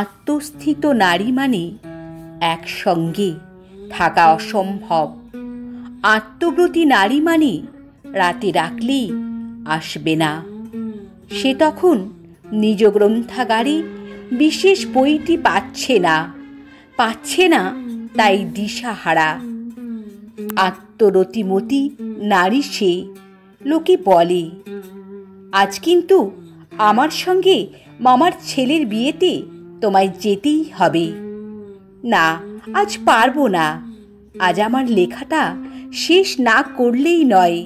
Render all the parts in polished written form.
আত্মস্থিত নারী মানে একসঙ্গে থাকা অসম্ভব। আত্মব্রতী নারী মানে রাতে ডাকলেই আসবে না। সে তখন নিজ গ্রন্থাগারে বিশেষ বইটি পাচ্ছে না, তাই দিশাহারা। আত্মরতিমতী নারী সে, লোকে বলে। আজ কিন্তু আমার সঙ্গে মামার ছেলের বিয়েতে তোমায় যেতেই হবে। না, আজ পারবো না। আজ আমার লেখাটা শেষ না করলেই নয়।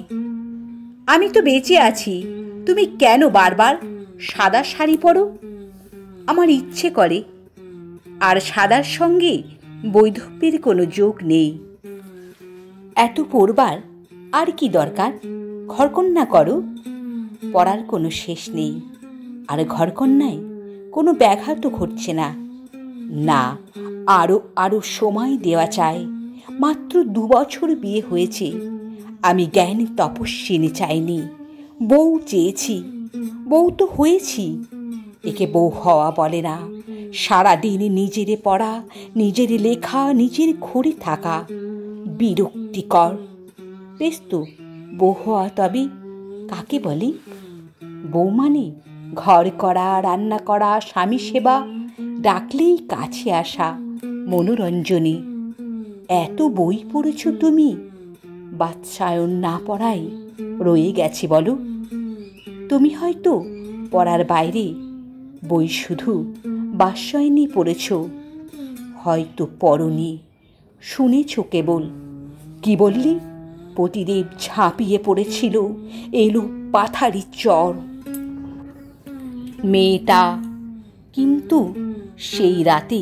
আমি তো বেঁচে আছি, তুমি কেন বারবার সাদা শাড়ি পরো? আমার ইচ্ছে করে, আর সাদার সঙ্গে বৈধব্যের কোনো যোগ নেই। এত পড়বার আর কি দরকার? ঘরকন্যা করো। পড়ার কোনো শেষ নেই, আর ঘরকন্যায় কোনো ব্যাঘাত ঘটছে না। না, আরো সময় দেওয়া চাই। মাত্র 2 বছর বিয়ে হয়েছে। আমি জ্ঞানী তপস্বিনী চাইনি, বউ চেয়েছি। বউ তো হয়েছি। একে বউ হওয়া বলে না। সারাদিন নিজেরে পড়া, নিজের লেখা, নিজের ঘরে থাকা বিরক্তিকর। বেশ তো, বউ হওয়া তবে কাকে বলে? বউ মানে ঘর করা, রান্না করা, স্বামী সেবা, ডাকলেই কাছে আসা, মনোরঞ্জনী। এত বই পড়েছ তুমি, বাৎসায়ন না পড়াই রয়ে গেছে বলো? তুমি হয়তো পড়ার বাইরে বই শুধু বাৎসায়নই পড়েছ, হয়তো পড়নি, শুনেছ কেবল। কি বললি? পতিদেব ঝাঁপিয়ে পড়েছিল, এলো পাথারি চর। মেয়েটা কিন্তু সেই রাতে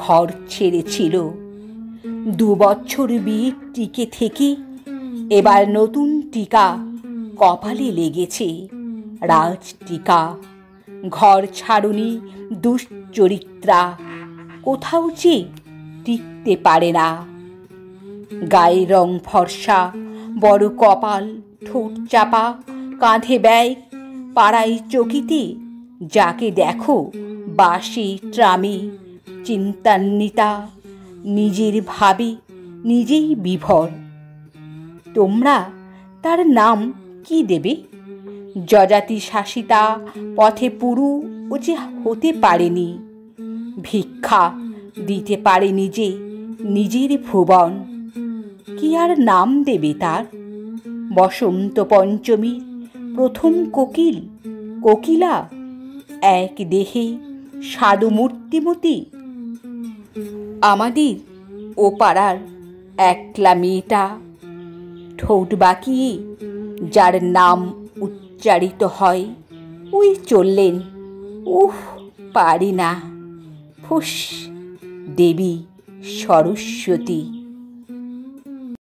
ঘর ছেড়েছিল। 2 বছর বিয়ের টিকে থেকে এবার নতুন টিকা কপালে লেগেছে, রাজ টিকা। ঘর ছাড়ুনি দুশ্চরিত্রা, কোথাও যে টিকতে পারে না। গায়ের রং ফর্সা, বড় কপাল, ঠোঁট চাপা, কাঁধে ব্যাগ, পাড়ায় চকিতে যাকে দেখো বাসে ট্রামে, চিন্তান্বিতা, নিজের ভাবে নিজেই বিভোর। তোমরা তার নাম কি দেবে? যযাতি শাসিতা, পথে পুরু ও যে হতে পারেনি, ভিক্ষা দিতে পারেনি যে নিজের ভুবন। কি আর নাম দেবে তার? বসন্ত পঞ্চমীর প্রথম কোকিল, কোকিলা, এক দেহে সাধু মূর্তিমতী। আমাদের ও পাড়ার একলা মেয়েটা, ঠোঁট বাঁকিয়ে যার নাম উচ্চারিত হয়, ওই চললেন। উহ, পারি না। ফুস, দেবী সরস্বতী।